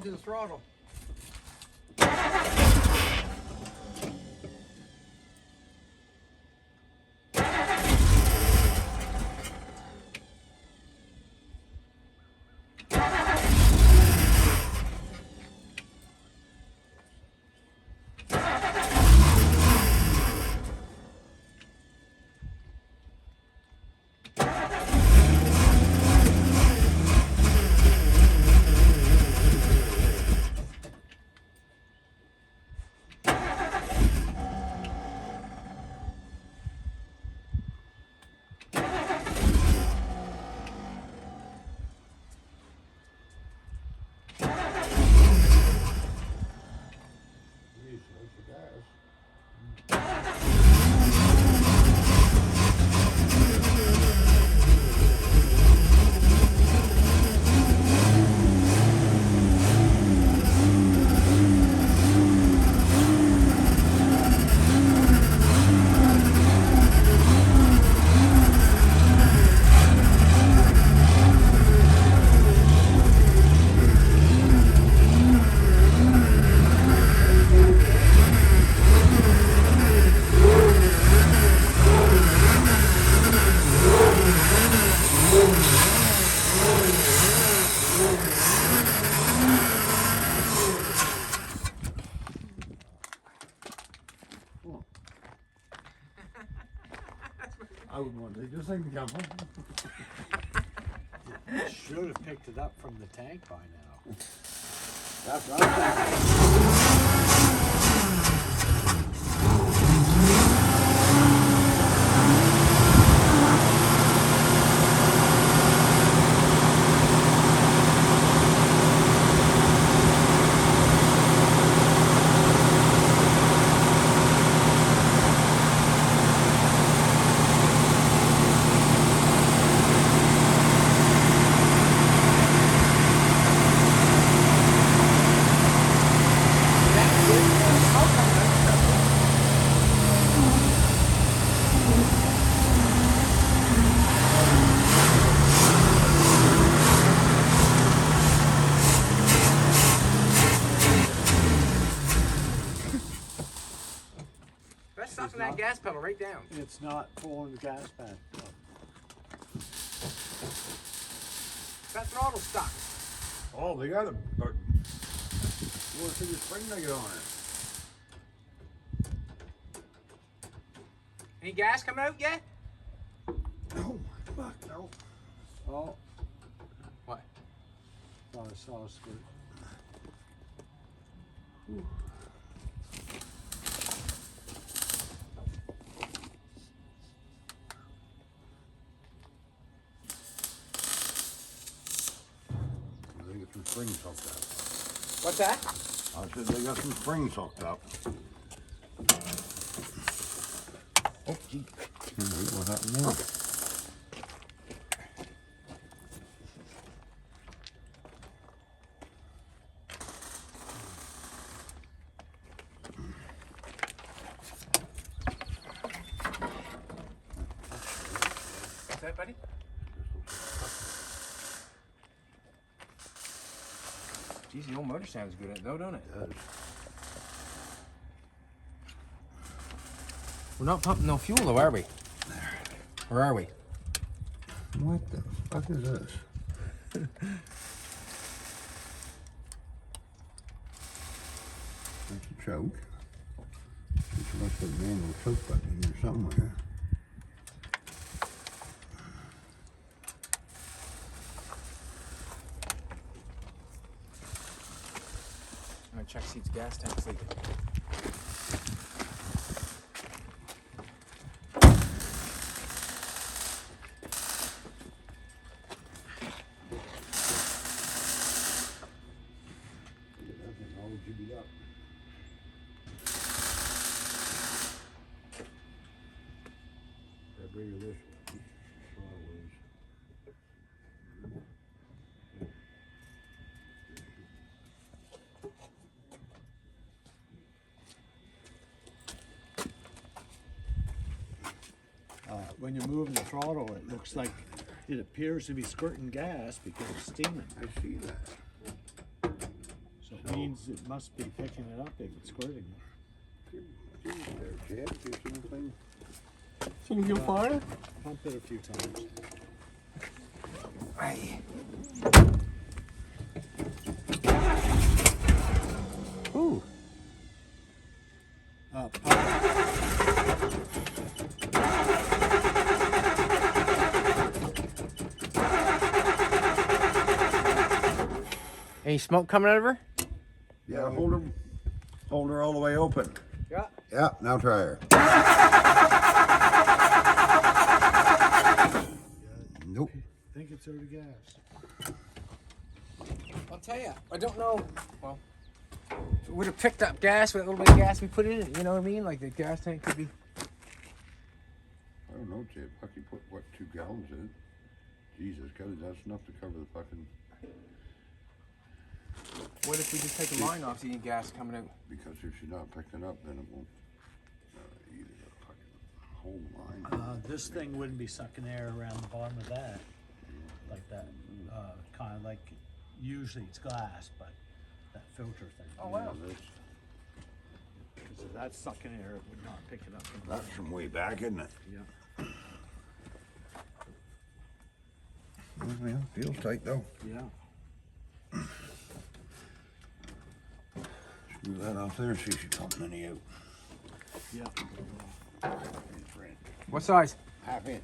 to the throttle. I wouldn't want to take this thing to come home. You should have picked it up from the tank by now. That's what I'm That's sucking that gas pedal right down. It's not pulling the gas back up. That throttle stuck. Oh, they got a. What if the spring they get on it? Any gas coming out yet? Oh my fuck, no. Oh, What? thought I saw a squirt. They got some springs hooked up. What's that? I said they got some springs hooked up. Oh, gee. Wait, what happened there? What's that, buddy? Geez, the old motor sounds good though, don't it? It does. We're not pumping no fuel though, are we? Or are we? What the fuck is this? That's a choke. She must have a manual choke button in here somewhere. I'm gonna check see its gas tank's leaking. That's all jiggied up. How big is this one? Throttle is. When you're moving the throttle, it looks like it appears to be squirting gas because it's steaming. I see that. That means it must be picking it up if it's squirting. There, Chad, do something. Can you go fire? Pump it a few times. Aye. Ooh. Up. Any smoke coming out of her? Yeah, hold her all the way open. Yeah. Yeah, now try her. Nope. I think it's out of gas. I'll tell you, I don't know. Well, if it would have picked up gas with a little bit of gas we put in it, you know what I mean? Like the gas tank could be. I don't know, Chad. Bucky put, what, 2 gallons in it? Jesus, God, that's enough to cover the fucking... What if we just take the line off so you get gas coming out? Because if she's not picking up, then it won't... either the fucking whole line. This thing wouldn't be sucking air around the bottom of that, like that. Kind of like, usually it's glass, but that filter thing. Oh wow. Yeah, Because if that's sucking air, it would not pick it up. that's from way back, isn't it? Yeah. Well, feels tight, though. Yeah. Screw that off there and see if she's pumping any out. Yeah. What size? Half inch.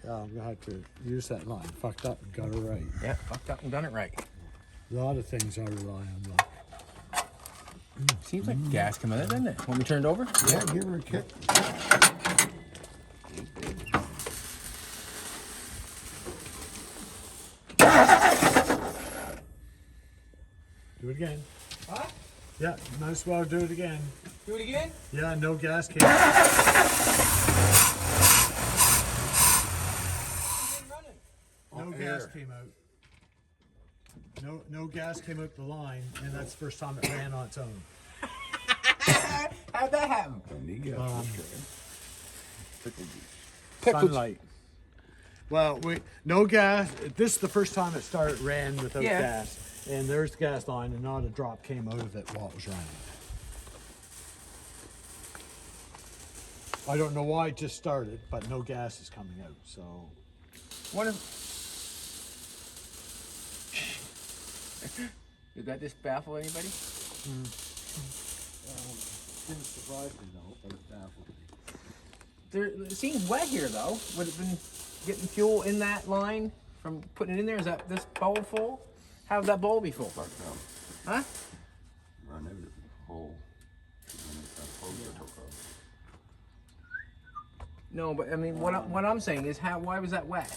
Yeah, I'm gonna have to use that line. Fucked up and got it right. Yeah, fucked up and done it right. A lot of things I rely on luck. Seems like gas coming out, doesn't it? Want me turned over? Yeah, give her a kick. Do it again. Huh? Yeah, might as well do it again. Do it again? Yeah, no gas came out. No gas came out. No gas came out the line, and that's the first time it ran on its own. How'd that happen? Sunlight. Well, no gas. This is the first time it ran without gas, and there's the gas line, and not a drop came out of it while it was running. I don't know why it just started, but no gas is coming out. So, What if... Did that just baffle anybody? didn't surprise me though, but it baffled me. It seems wet here though. Would it have been getting fuel in that line from putting it in there? Is that this bowl full? How would that bowl be full? Fuck no. Huh? Run every hole. No, but I mean, what I'm saying is, why was that wet?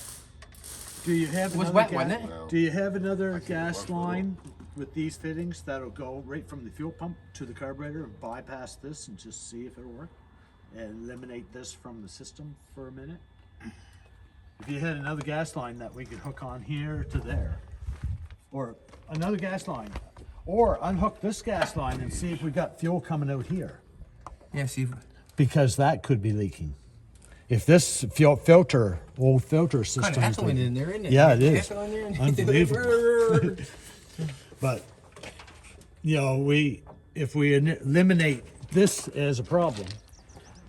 Do you have It was another wet, wasn't it? Well, Do you have another gas line with these fittings that'll go right from the fuel pump to the carburetor and bypass this and just see if it'll work? And eliminate this from the system for a minute? If you had another gas line that we could hook on here to there, or another gas line, or unhook this gas line and see if we got fuel coming out here. Yeah, see. Because that could be leaking. If this old filter system Kind of echoing in there, isn't it? Yeah, it is. Echoing there. Unbelievable. But, you know, if we eliminate this as a problem,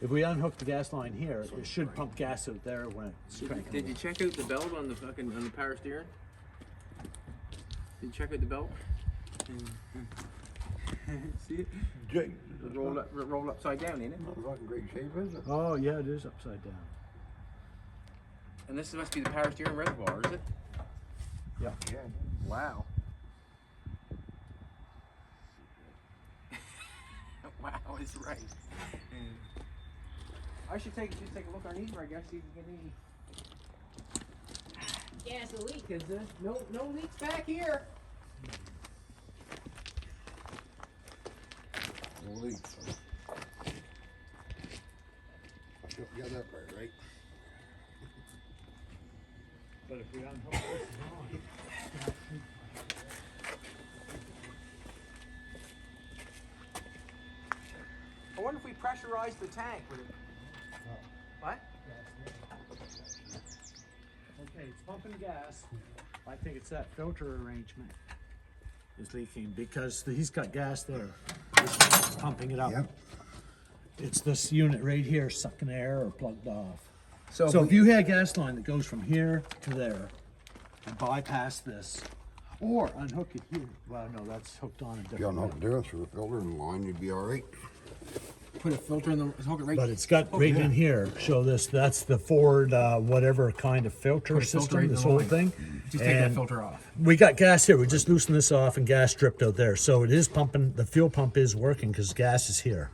if we unhook the gas line here, it should pump gas out there when it's cranking. Did you check out the belt on the power steering? Did you check out the belt? See it? Jake, Roll upside down, ain't it? not fucking great shape, is it? Oh yeah, it is upside down. And this must be the power steering reservoir, is it? Yeah. Yeah. Wow. Wow, it's right. I should take a look underneath here, I guess, see if we can get any gas or leak, cause no leaks back here. No leaks. You got that part right. But if we unhook this I wonder if we pressurize the tank with it. What? Okay, it's pumping gas. I think it's that filter arrangement is leaking because he's got gas there. It's pumping it up. Yep. It's this unit right here sucking air or plugged off. So, So if you had a gas line that goes from here to there and bypass this, or unhook it here. Well, no, that's hooked on a If you got different. nothing to do through the filter in the line, you'd be all right. put a filter in the hook it right. But it's got right in here. Show this. That's the Ford whatever kind of filter Put a filter system. right in This the whole line. thing. Just take that And filter off. we got gas here. We just loosened this off, and gas dripped out there. So it is pumping. The fuel pump is working because gas is here.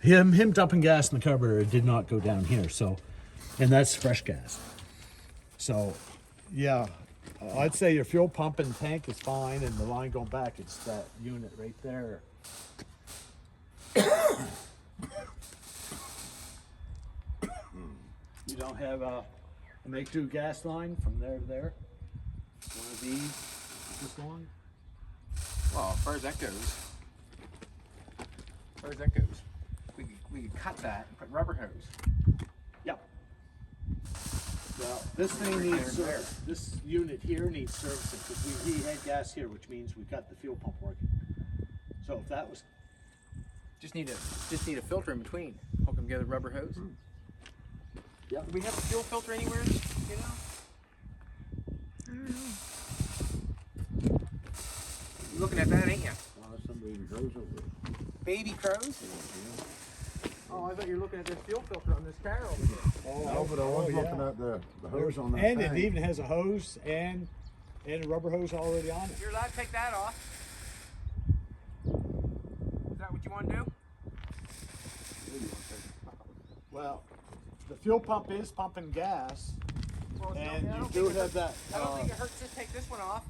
Him dumping gas in the carburetor did not go down here. So, and that's fresh gas. So, yeah, I'd say your fuel pump and tank is fine, and the line going back, it's that unit right there. You don't have a make-do gas line from there to there? One of these, this long? Well, as far as that goes, we could cut that and put rubber hose. Yep. Well, this thing Right needs there and service. This unit here needs servicing because we had gas here, which means we got the fuel pump working. So if that was, Just need a filter in between. Hook them together, rubber hose. Yep. Do we have a fuel filter anywhere? You know. You're looking at that, ain't you? Somebody goes over it. Baby crows. Oh, I thought you were looking at this fuel filter on this car over here. No, but I was yeah. looking at the hose on that and tank. it even has a hose and a rubber hose already on it. You're allowed to take that off. Is that what you want to do? Well, the fuel pump is pumping gas, Well, and I you don't do think it have that. hurts- I don't think it hurts to take this one off.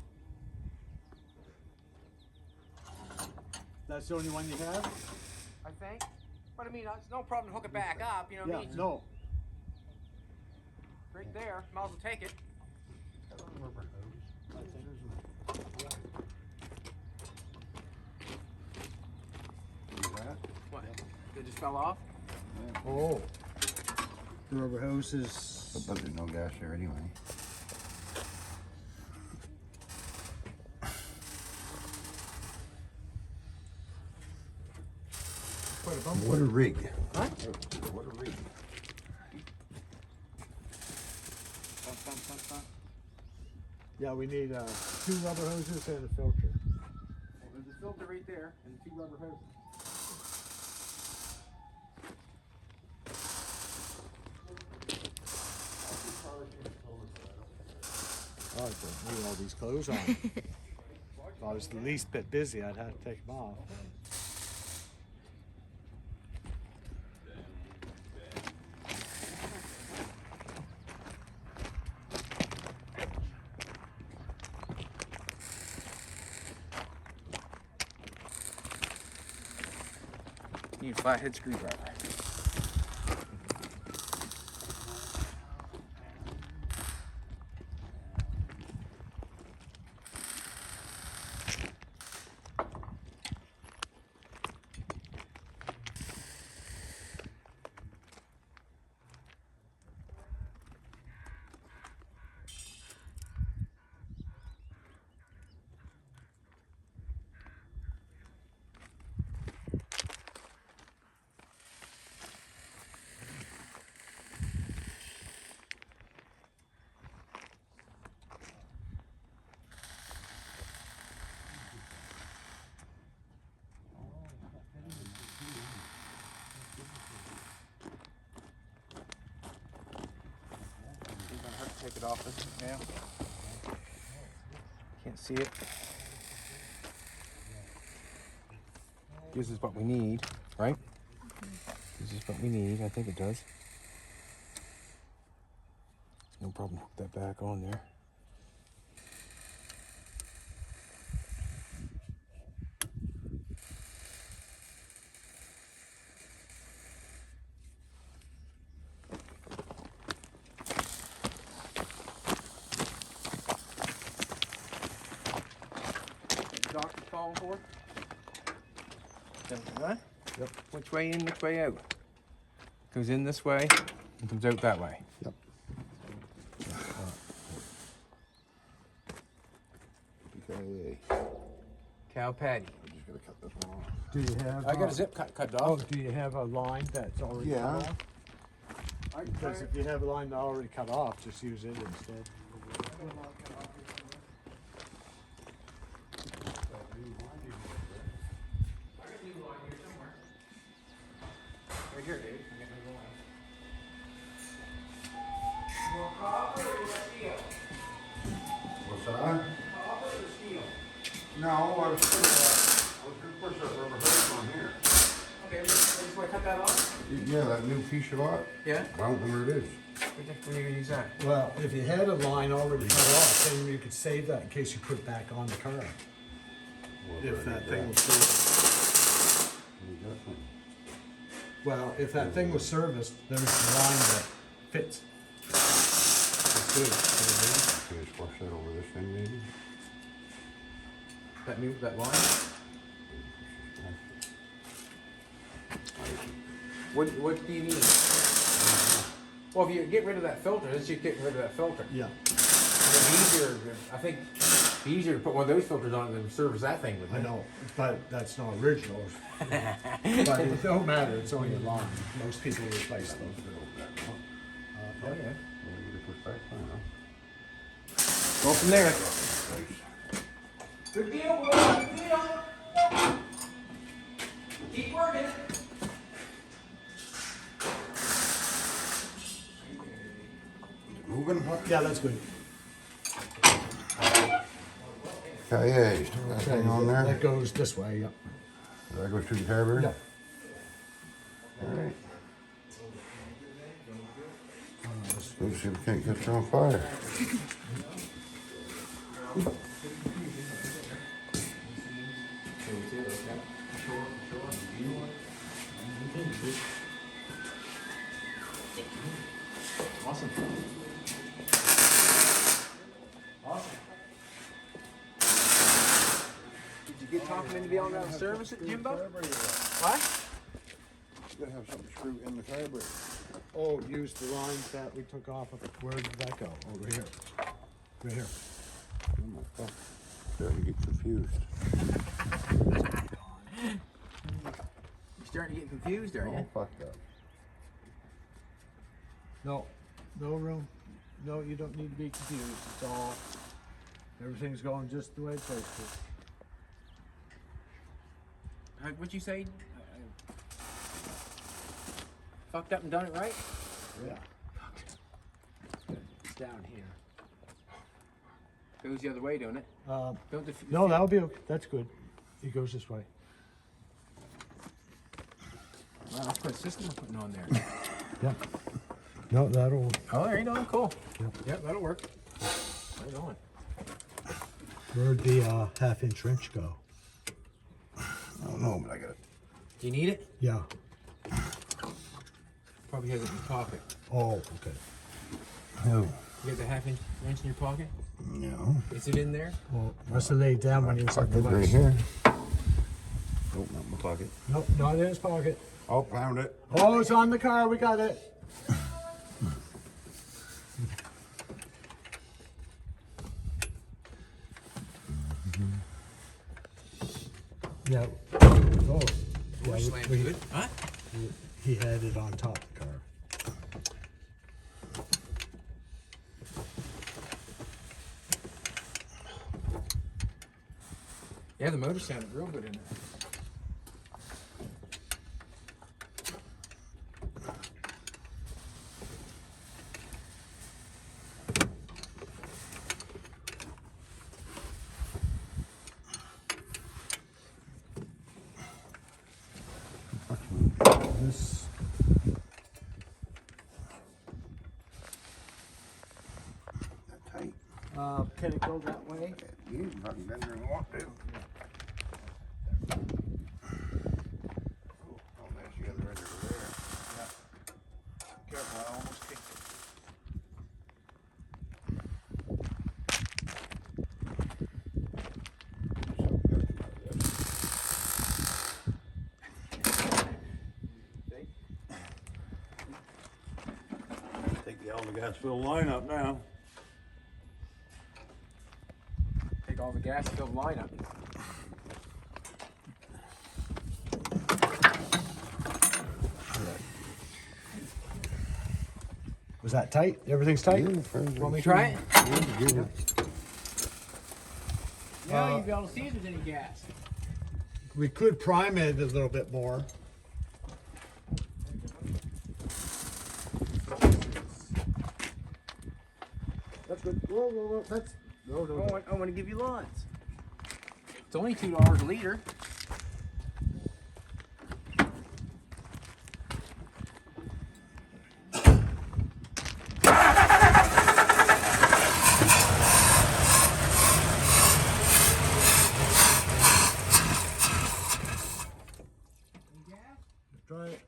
That's the only one you have? I think. But I mean, it's no problem to hook it back up. You know what I Yeah. mean? No. Right there. Might as well take it. What? It just fell off? Oh. The rubber hose is. But there's no gas there anyway. What a rig. Huh? What a rig. Yeah, we need 2 rubber hoses and a filter. There's a filter right there and 2 rubber hoses. Oh, I don't need all these clothes on. If I was the least bit busy, I'd have to take them off. You need a flathead screwdriver. it off now. Can't see it. This is what we need, right? This is what we need. I think it does. No problem. Hook that back on there. Doctor calling for? Right? Yep. Which way in, which way out? Goes in this way and comes out that way. Yep. Okay. Cow patty. I'm just gonna cut this one off. Do you have? I got a zip cut Oh, off. do you have a line that's already Yeah. cut off? Because if you have a line already cut off, just use it instead. Right here, Dave. I got my line. You want copper or you want steel? What's that? Copper or steel? No, I was gonna push that rubber hose on here. Okay, I just want to cut that off? Yeah, that new piece of art. Yeah? I don't know where it is. When are you going to use that? Well, if you had a line already cut off, then you could save that in case you put it back on the car. If that thing was serviced. Well, if that thing was serviced, there's a line that fits. It's good. Can you squash that over this thing maybe? That line? What do you need? Well, if you get rid of that filter, let's just get rid of that filter. Yeah. It'd be easier, I think, it'd be easier to put one of those filters on than service that thing with. I know, but that's not original. But it don't matter, it's only a line. Most people replace them. Oh, yeah. Go Go from there. Good deal, boy. Good deal. Keep working. Moving? Yeah, that's good. Okay, still got that thing on there. That goes this way, yep. That goes to the carburetor? Yep. Alright. Let's see if we can't catch her on fire. Awesome. Awesome. Did you get talking in to be able to service it, Jimbo? What? You gotta have something screwed in the carburetor. Oh, use the lines that we took off of, where did that go? Over here. Right here. Oh my fuck. Starting to get confused. You're starting to get confused, are Oh, you? fuck that. No, no room. No, you don't need to be confused. It's all, everything's going just the way it's supposed to. What'd you say? Fucked up and done it right? Yeah. It's down here. Goes the other way, don't it? Don't the, No, that'll be okay. That's good. It goes this way. Wow, that's quite a system we're putting on there. Yeah. No, that'll. Oh, there you go. Cool. Yep. Yep, that'll work. Right on. Where'd the half-inch wrench go? I don't know, but I got it. Do you need it? Yeah. Probably has it in your pocket. Oh, okay. Oh. You got the half-inch wrench in your pocket? No. Is it in there? Well, must have laid down when he was at the Right west. here. Oh, not in my pocket. Nope, not in his pocket. Oh, found it. Oh, it's on the car. We got it. Yeah. Oh, yeah. Slammed we- good. Huh? He had it on top of the car. Yeah, the motor sounded real good in there. Can it go that way? You can fucking bend her and walk, dude. Oh, there's the other end over there. Careful, I almost kicked Take the all the gas fill line up now. Take all the gas filled line up. Was that tight? Everything's tight? Want me to try it? Yeah. Yeah, you'll be able to see if there's any gas. We could prime it a little bit more. That's good. Whoa. That's no. I want to give you lots. It's only $2 a liter. Try it.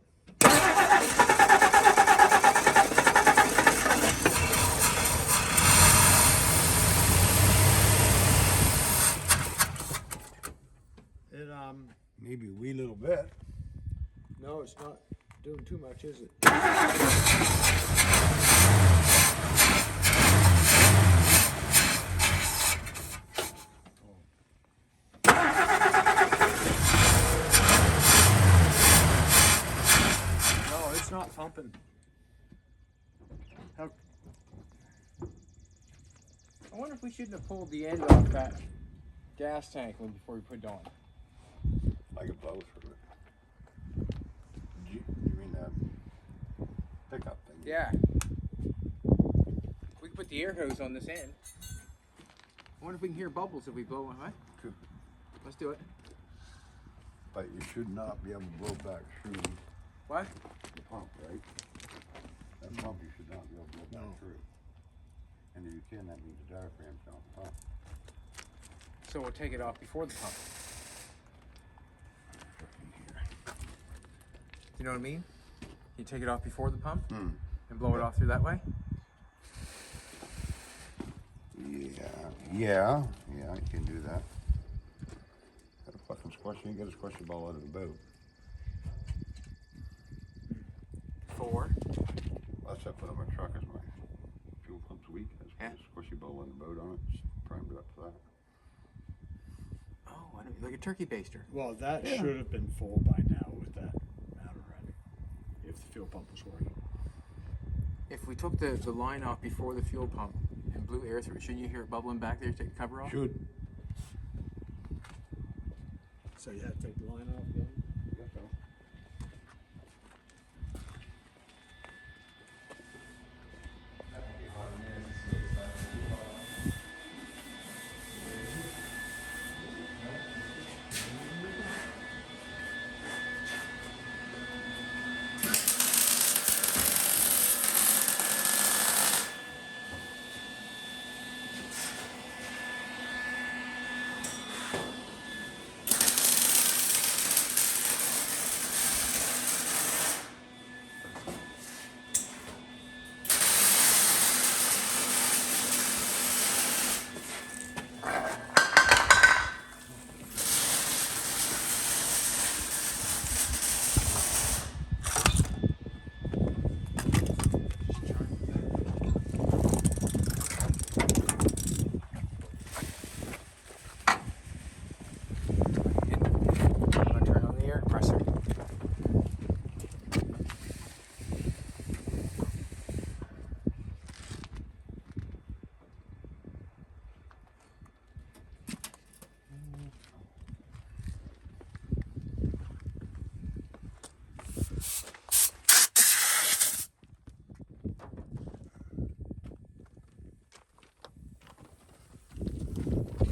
It Maybe a wee little bit. no, it's not doing too much, is it? No, it's not pumping. How, I wonder if we shouldn't have pulled the end off that gas tank one before we put it on. I could blow through it. You mean that pickup thing? Yeah. We can put the air hose on this end. I wonder if we can hear bubbles if we blow one, right? Could. Let's do it. But you should not be able to blow back through What? the pump, right? That pump you should not be able to blow back through. And if you can, that means the diaphragm's not pump. So we'll take it off before the pump. You know what I mean? You take it off before the pump and blow it off through that way? Yeah, you can do that. Got a fucking squash, you get a squishy ball out of the boat. 4. That's I put on my truck as my fuel pump's weak. I just put a squishy ball in the boat on it, just primed it up for that. Oh, like a turkey baster. well, that should have been full by now with that mounted running, if the fuel pump was working. If we took the line off before the fuel pump and blew air through it, shouldn't you hear it bubbling back there to take the cover off? Should. So you had to take the line off again? Guess so.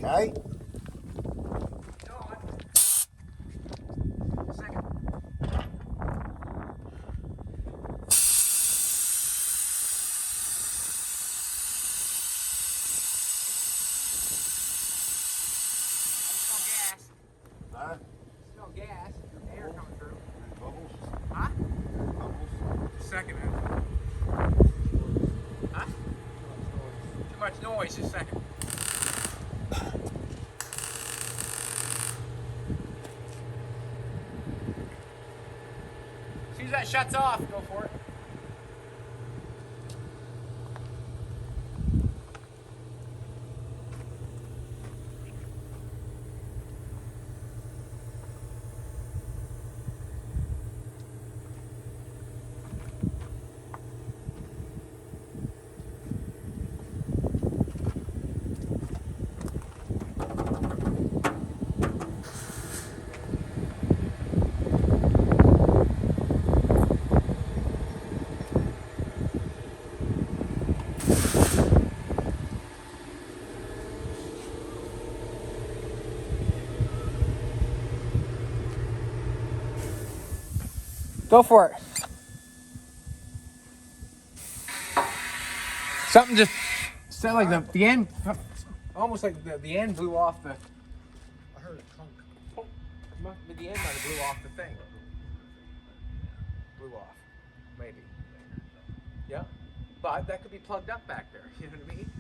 Okay. Huh? Smell gas, air coming through. Any bubbles? Huh? Any bubbles? Just a second. Huh? Too much noise, just a second. As soon as that shuts off, go for it. Go for it. Something just sounded like the end, almost like the end blew off the. I heard a clunk. The end might have blew off the thing. Blew off, maybe. Yeah, but that could be plugged up back there. You know what I mean?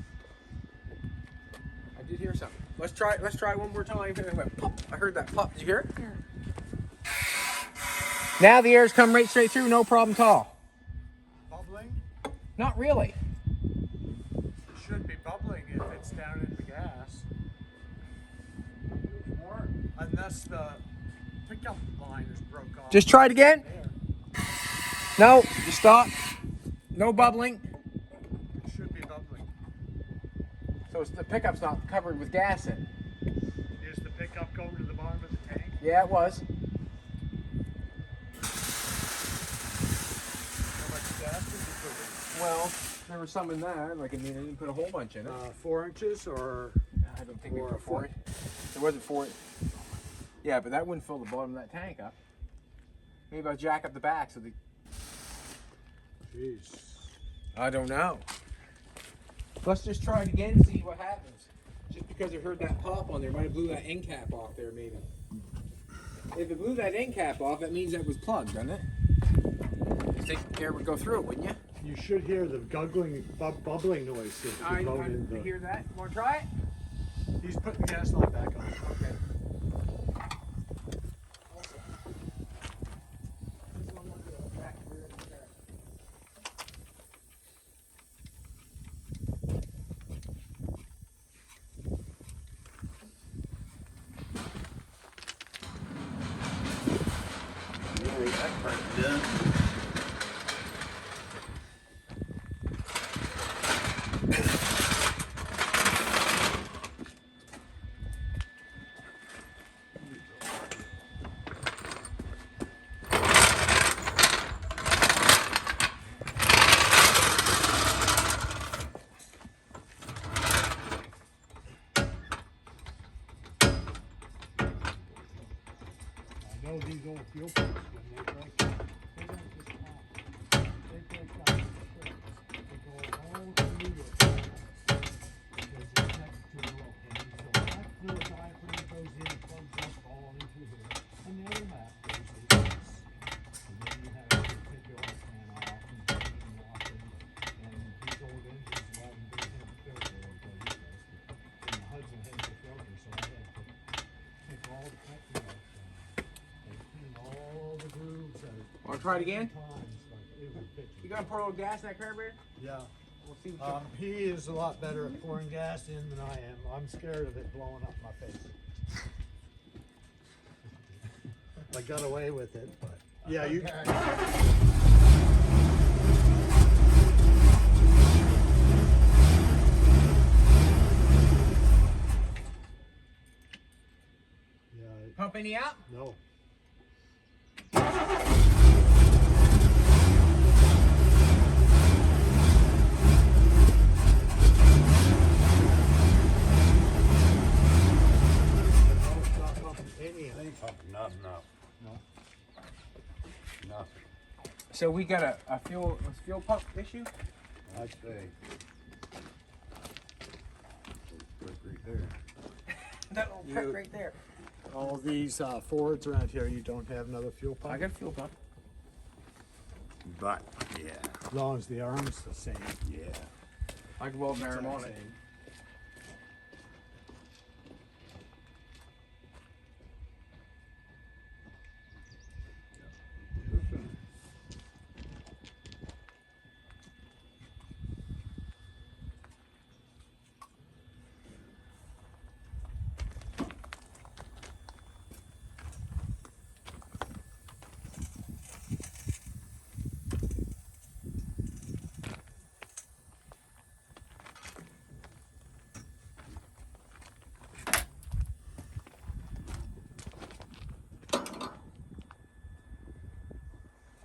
I did hear something. Let's try it. Let's try it one more time. It went pop. I heard that pop. Did you hear it? Yeah. Now the air's come right straight through, no problem at all. Bubbling? Not really. It should be bubbling if it's down in the gas. Unless the pickup line is broke off. Just try it again. There. No, just stop. No bubbling. It should be bubbling. So the pickup's not covered with gas in. Is the pickup going to the bottom of the tank? Yeah, it was. How much gas did you put in? Well, there was some in there. Like, I mean, I didn't put a whole bunch in it. 4 inches or I don't think we or put a four. foot. There wasn't four. Yeah, but that wouldn't fill the bottom of that tank up. Maybe I'll jack up the back so the. Jeez. I don't know. Let's just try it again and see what happens. Just because I heard that pop on there, might have blew that end cap off there, maybe. If it blew that end cap off, that means that was plugged, doesn't it? You think the air would go through it, wouldn't you? You should hear the guggling, bubbling noise. If you I go in the- hear that. Want to try it? He's putting the gas line back on. Okay. That part's done. I know these old fuel pumps, when they break down, they don't just pop. They break down quick. They go all through the because it's connected to the rope. And so that fluid diaphragm goes in, plugs up all into here, and the other half goes to this. And then you have to take the oil pan off and clean and wash them. And these old engines, a lot of them don't have a filter like they used to. And the Hudson has a filter, so I had to take all the connecting bolts down. Clean all the grooves out. Want to try it again? Times, like, it was bitchy. You gonna pour a little gas in that carburetor? Yeah. We'll see what He is a lot better at pouring gas in than I am. I'm scared of it blowing up my face. I got away with it, but yeah, you. Yeah, Pump any out? no. Not pumping any of it. Ain't pumping nothing up. No. Nothing. So we got a fuel pump issue? I'd say. Prick right there. That little prick right there. All these Fords around here, you don't have another fuel pump? I got a fuel pump. But, yeah, As long as the arm's the same. yeah. I can weld an arm on it. Same.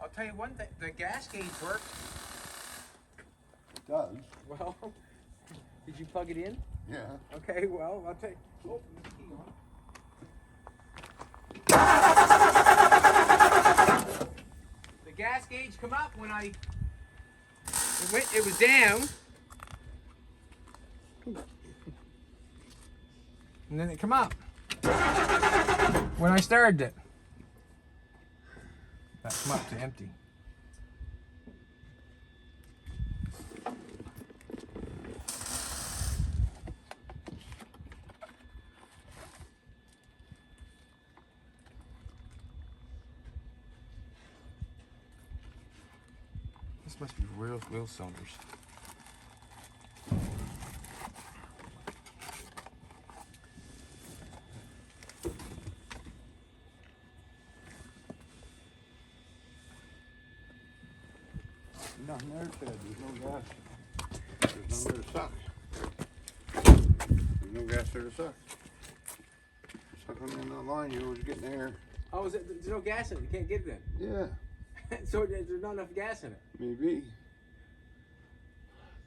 I'll tell you one thing, the gas gauge works. It does, Well, did you plug it in? yeah. Okay, well, I'll tell you. Oh, the key on. The gas gauge come up when it was down. And then it come up when I started it. That come up to empty. This must be real wheel cylinders. Nothing there, Ted, there's no gas. There's none there to suck. There's no gas there to suck. Sucking in that line, you always getting air. Oh, there's no gas in it. You can't get it Yeah, in. So there's not enough gas in it. maybe.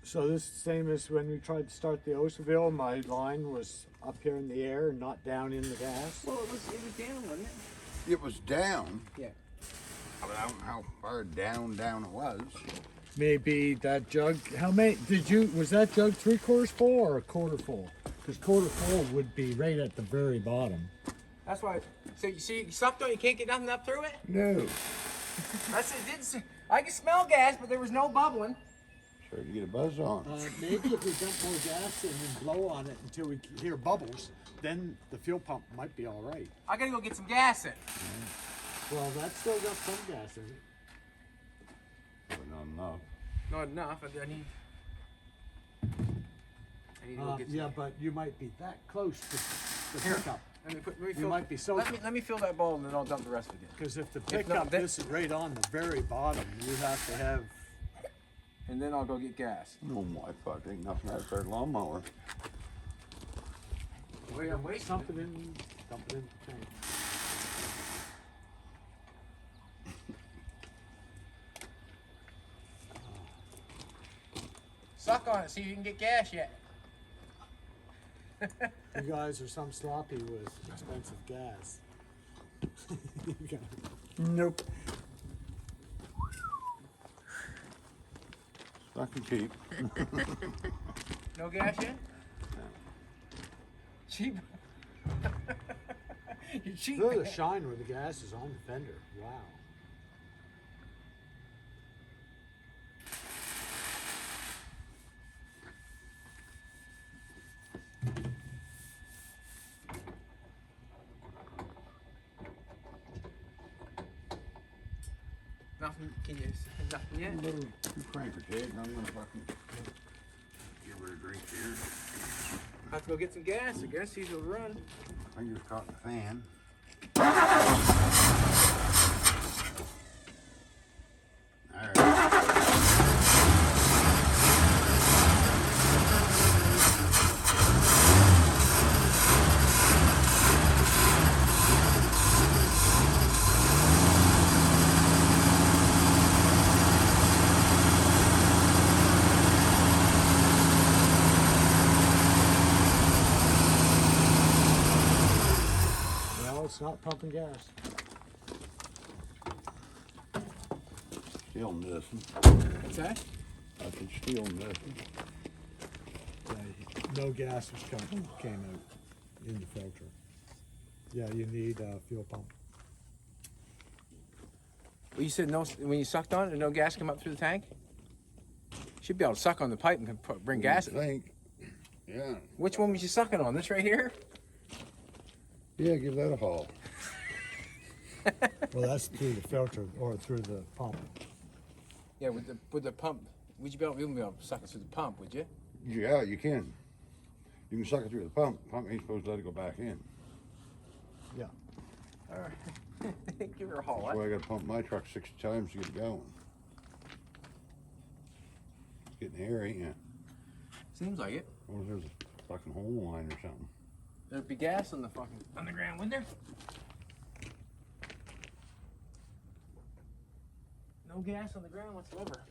So this is the same as when we tried to start the Osaville, my line was up here in the air and not down in the gas. Well, it was down, wasn't it? It was down, Yeah. but I don't know how far down it was. Maybe that jug, how many, was that jug 3/4 full or a quarter full? Because quarter full would be right at the very bottom. That's why. So you see, you sucked on. You can't get nothing up through it. No. That's it. I could smell gas, but there was no bubbling. Started to get a buzz on. Maybe if we dump more gas in and blow on it until we hear bubbles, then the fuel pump might be all right. I gotta go get some gas in. Well, that's still got some gas in it. But not enough. Not enough. I need to go get some. Yeah, but you might be that close to the Here. pickup. Let me You fill. might be so. Let me fill that bowl and then I'll dump the rest of it in. Because if the not, pickup then- is right on the very bottom, you have to have. And then I'll go get gas. Oh my fuck, ain't nothing out there lawnmower. Wait, I'm wasting Dump it. it in the tank. Suck on it, see if you can get gas yet. You guys are some sloppy with expensive gas. You gotta- Nope. Fucking cheap. No gas yet? Cheap. You're cheap. Look at the shine where the gas is on the fender. Wow. Nothing. Can you? Nothing yet. Little two cranker, Ted, and I'm gonna fucking give her a drink here. I have to go get some gas. I guess these will run. Fingers caught in the fan. Alright. Well, it's not pumping gas. Still missing. What's that? I can still missing. No gas was came out in the filter. Yeah, you need a fuel pump. Well, you said no, when you sucked on it, no gas come up through the tank? Should be able to suck on the pipe and bring gas. I think. Yeah. Which one was you sucking on? This right here? Yeah, give that a haul. Well, that's through the filter or through the pump. Yeah, with the pump. Would you be able to suck it through the pump, would you? Yeah, you can. You can suck it through the pump. Pump ain't supposed to let it go back in. Yeah. All right. Give her a haul. That's why I got to pump my truck 60 times to get it going. It's getting hairy, ain't it? Seems like it. Or there's a fucking hole line or something. There'd be gas on the fucking underground, wouldn't there? No gas on the ground whatsoever.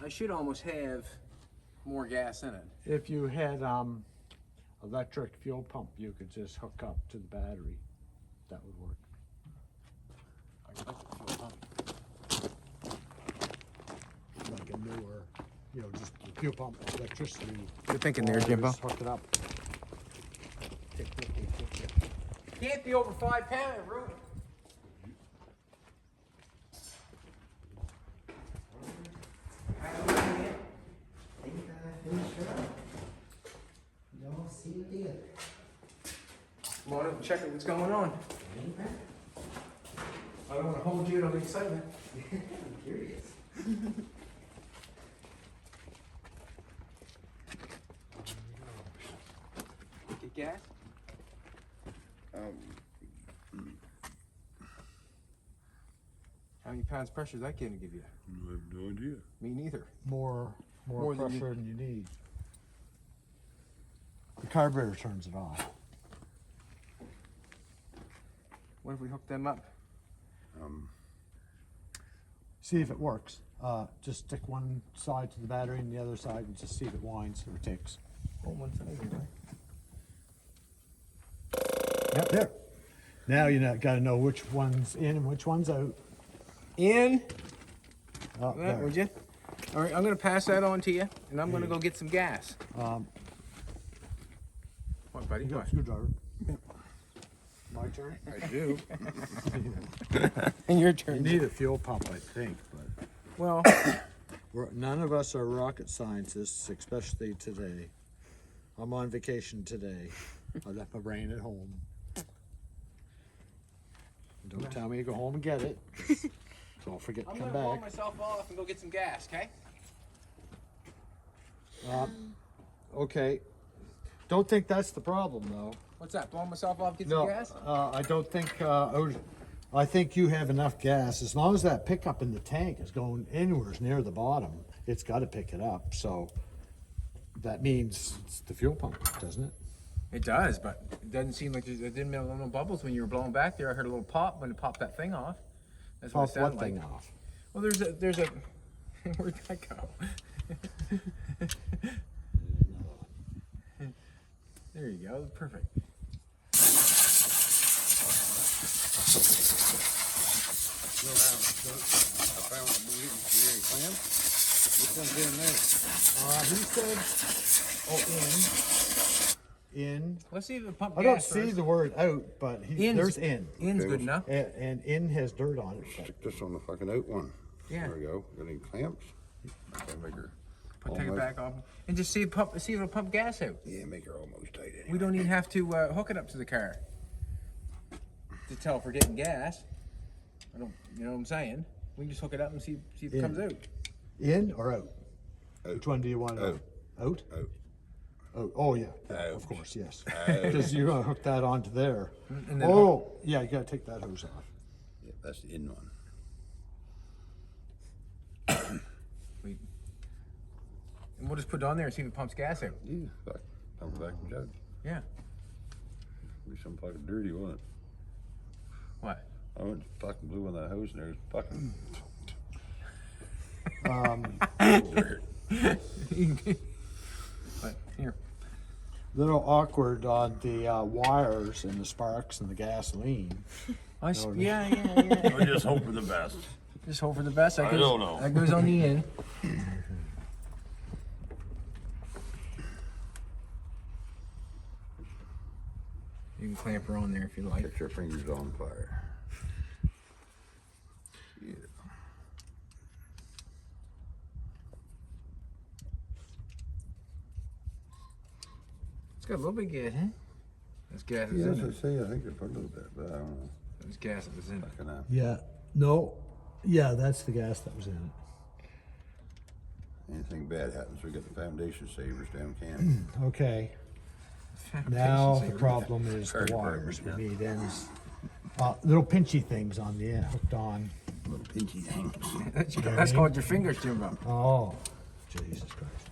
I should almost have more gas in it. If you had electric fuel pump, you could just hook up to the battery. That would work. Like a newer, just the fuel pump electricity. Good thinking there, or Jimbo. just hook it up. Can't be over 5 pounds, Rudy. Come on up and check out what's going on. I don't want to hold you on the excitement. I'm curious. Get gas? How many pounds pressure is that going to give you? I have no idea. Me neither. More More than pressure than you need. The carburetor turns it off. What if we hook them up? See if it works. Just stick one side to the battery and the other side and just see if it winds or ticks. Oh, one side anyway. Yep, there. Now you got to know which one's in and which one's out. In. Oh, That, there. would you? All right, I'm going to pass that on to you, and I'm going to go get some gas. What, buddy? You got What? a screwdriver. My turn. I do. And your You turn. need a fuel pump, I think, but Well, none of us are rocket scientists, especially today. I'm on vacation today. I left my brain at home. Don't tell me to go home and get it. So I'll forget to I'm come going to blow back. myself off and go get some gas, okay? Okay. Don't think that's the problem, though. What's that? Blowing myself off, get No, some gas? I don't think. I think you have enough gas. As long as that pickup in the tank is going anywhere near the bottom, it's got to pick it up. So that means it's the fuel pump, doesn't it? It does, but it doesn't seem like there didn't make no bubbles when you were blowing back there. I heard a little pop when it popped that thing off. That's what Pump it sounded what thing like. off? Well, there's a. Where'd that go? There you go. Perfect. I found a bleeding clamp. Which one's in there? He said, in. Let's see if the pump I gas don't see first. the word out, but there's in. In's Okay, good enough. And in has dirt on it. but- Stick this on the fucking out one. Yeah. There we go. Got any clamps? Okay, make her Take it almost- back off and just see if it'll pump gas out. Yeah, make her almost tight anyway. We don't even have to hook it up to the car to tell if we're getting gas. You know what I'm saying? We can just hook it up and see if it In. comes out. In or out? Out. Which one do you want? Out. Out? Out. Oh, oh yeah. Out. Of course, yes. Because you're gonna hook that onto there. And then Oh, yeah. You gotta take that hose off. Yeah, that's the in one. And we'll just put it on there and see if it pumps gas out. Yeah, fuck. Pump vacuum jug. Yeah. Be some fucking dirty, won't it? What? I went fucking blew on that hose and there's fucking dirt. But here. Little awkward on the wires and the sparks and the gasoline. Yeah. We're just hoping the best. Just hope for the best. I don't know. That goes on the end. You can clamp her on there if you like. Get your fingers on fire. Yeah. It's got a little bit of gas, huh? There's gas Yes, in I it. see. I think they put a little bit, but I don't know. There's gas that was in it. Fucking hell. Yeah. No. Yeah, that's the gas that was in it. Anything bad happens, we got the foundation savers down Canada. Okay. Foundation Now the saver. problem is Fire the wires. department, We need ends. Little pinchy things on the end, hooked on. Little pinchy things. That's called your fingers, Jimbo. Oh, Jesus Christ.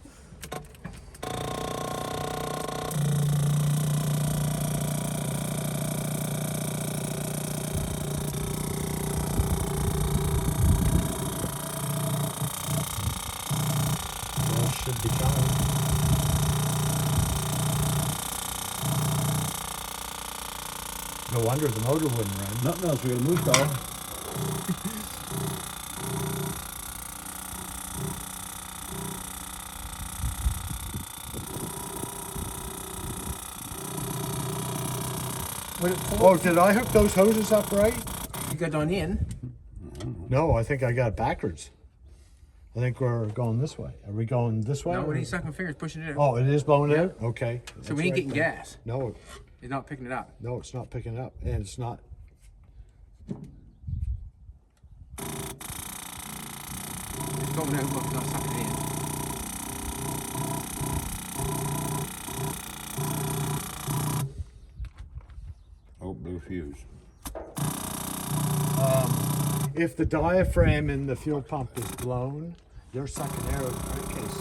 Well, should be fine. No wonder the motor wouldn't run. Nothing else, we got a moose dog. Oh, did I hook those hoses up right? You got on in. No, I think I got it backwards. I think we're going this way. Are we going this way? No, when he's sucking fingers, pushing it out. Oh, it is blowing out? Okay. So That's we ain't right getting then. gas. No, It's not picking it up. no, it's not picking up. And it's not. It's going out, look, it's not sucking it in. Oh, blue fuse. If the diaphragm in the fuel pump is blown, you're sucking air out of the crankcase.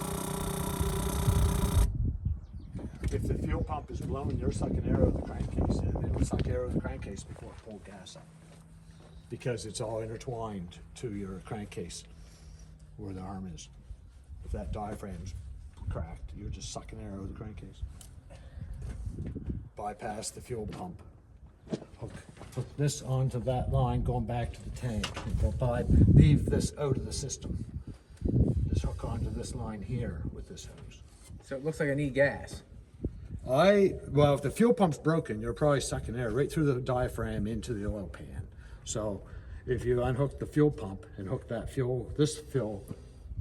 If the fuel pump is blown, you're sucking air out of the crankcase. And it will suck air out of the crankcase before it pulls gas up. Because it's all intertwined to your crankcase where the arm is. If that diaphragm's cracked, you're just sucking air out of the crankcase. Bypass the fuel pump. Hook this onto that line going back to the tank. And go by, leave this out of the system. Just hook onto this line here with this hose. So it looks like I need gas. Well, if the fuel pump's broken, you're probably sucking air right through the diaphragm into the oil pan. So if you unhook the fuel pump and hook this fuel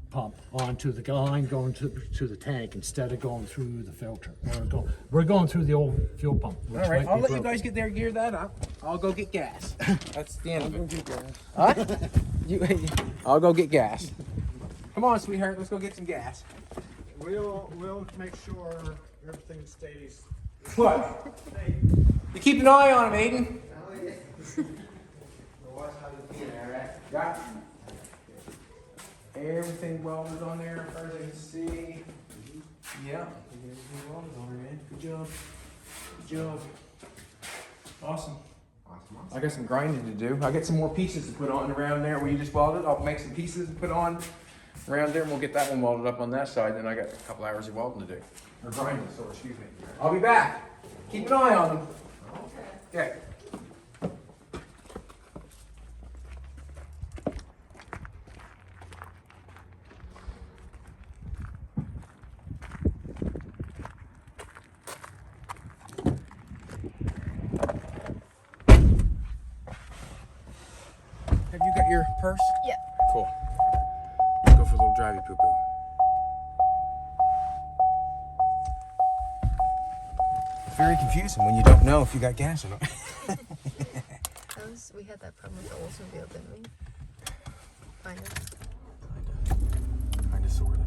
pump onto the line going to the tank instead of going through the filter. We're going through the old fuel pump. Which All right, might I'll be let you broken. guys get there, gear that up. I'll go get gas. That's the end of it. Get gas. Huh? I'll go get gas. Come on, sweetheart, let's go get some gas. We'll make sure everything stays. What? You keep an eye on him, Aiden. Got everything welded on there as far as I can see. Yeah, everything welded on there, man. Good job. Good job. Awesome. I got some grinding to do. I got some more pieces to put on around there where you just welded. I'll make some pieces to put on around there and we'll get that one welded up on that side. Then I got a couple hours of welding to do. Or grinding, so excuse me. I'll be back. Keep an eye on them. Okay. Have you got your purse? Yeah. Cool. Go for a little drivey poo poo. Very confusing when you don't know if you got gas or not. We had that problem with the Oldsmobile, didn't we? Kind of. Kinda, sorta.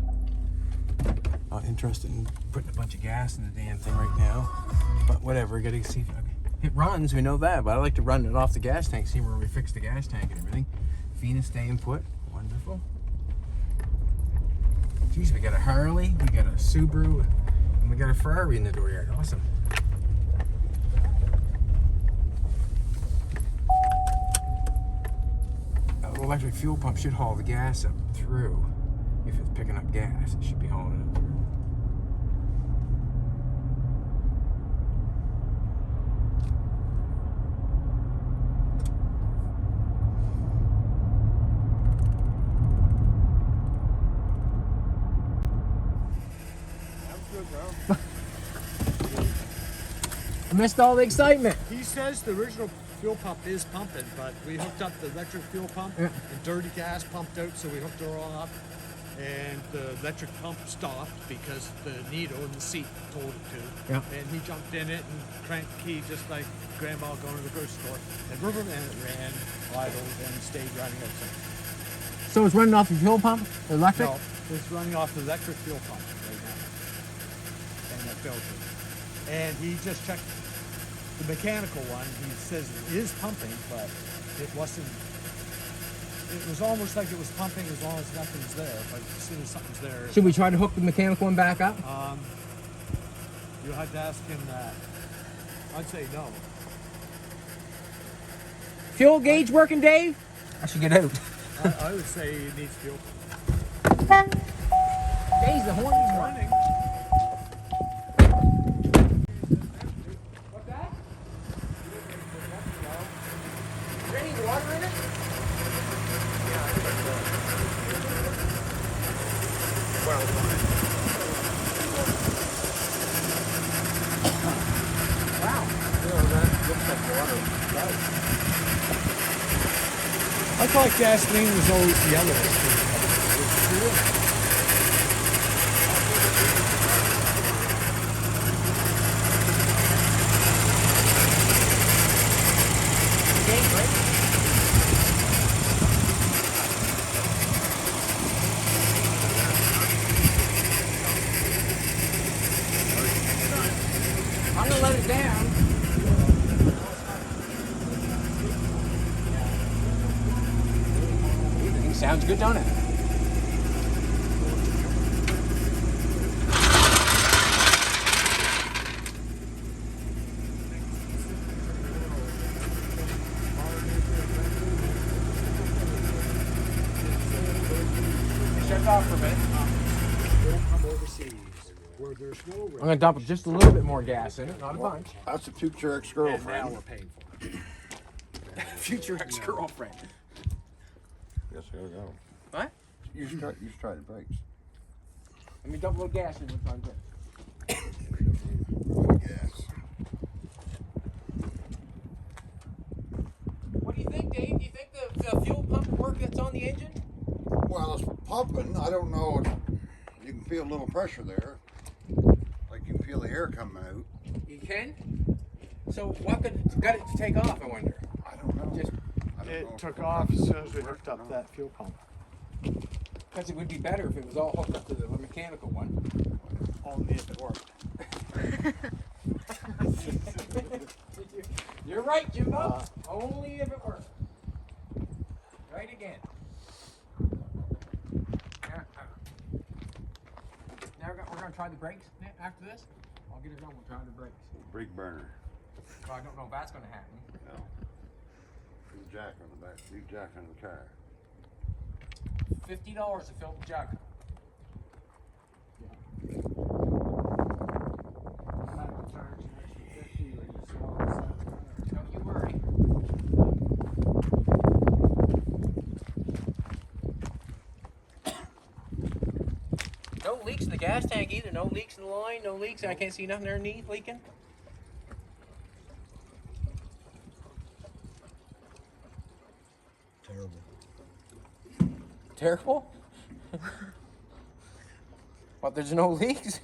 Not interested in putting a bunch of gas in the damn thing right now. But whatever, gotta see if it runs, we know that, but I like to run it off the gas tank, see where we fix the gas tank and everything. Venus staying put. Wonderful. Geez, we got a Harley, we got a Subaru, and we got a Ferrari in the dooryard. Awesome. Electric fuel pump should haul the gas up through. If it's picking up gas, it should be hauling it up through. I missed all the excitement. He says the original fuel pump is pumping, but we hooked up the electric fuel pump Yeah. and dirty gas pumped out, so we hooked her all up. And the electric pump stopped because the needle in the seat told it to. Yeah. And he jumped in it and cranked the key just like grandma going to the grocery store. And it ran, idled, and stayed running outside. So it's running off the fuel pump, the electric? No, it's running off the electric fuel pump right now. And that filter. And he just checked the mechanical one. He says it is pumping, but it wasn't. It was almost like it was pumping as long as nothing's there, but as soon as something's there, Should we try to hook the mechanical one back up? you had to ask him that. I'd say no. Fuel gauge working, Dave? I should get out. I would say it needs fuel. Dave's the horn is running. What's that? Is there any water in it? Wow. I thought gasoline was always yellow. Gauge, right? I'm gonna let it down. Everything sounds good, don't it? Shut off for a minute. Don't come overseas where there's no I'm gonna dump just a little bit more gas in it, not a bunch. That's a future and now ex-girlfriend. we're paying for it. Future ex-girlfriend. Yes, there we go. What? You should try the brakes. Let me dump a little gas in one time. Yes. What do you think, Dave? Do you think the fuel pump will work that's on the engine? Well, it's pumping. I don't know. You can feel a little pressure there. Like you can feel the air coming out. You can? So what got it to take off, I wonder? I don't know. Just I don't know It if took it off as soon as we worked hooked or up not. that fuel pump. because it would be better if it was all hooked up to the mechanical one. Only if it worked. You're right, Jimbo. Only if it works. Right again. Now we're gonna try the brakes after this. I'll get it done. We'll try the brakes. Brake burner. Well, I don't know if that's gonna happen. No. There's a jack on the back. Leave jack on the car. $50 to fill the jug. Don't you worry. No leaks in the gas tank either. No leaks in the line. No leaks. I can't see nothing underneath leaking. Terrible. Terrible? What, there's no leaks?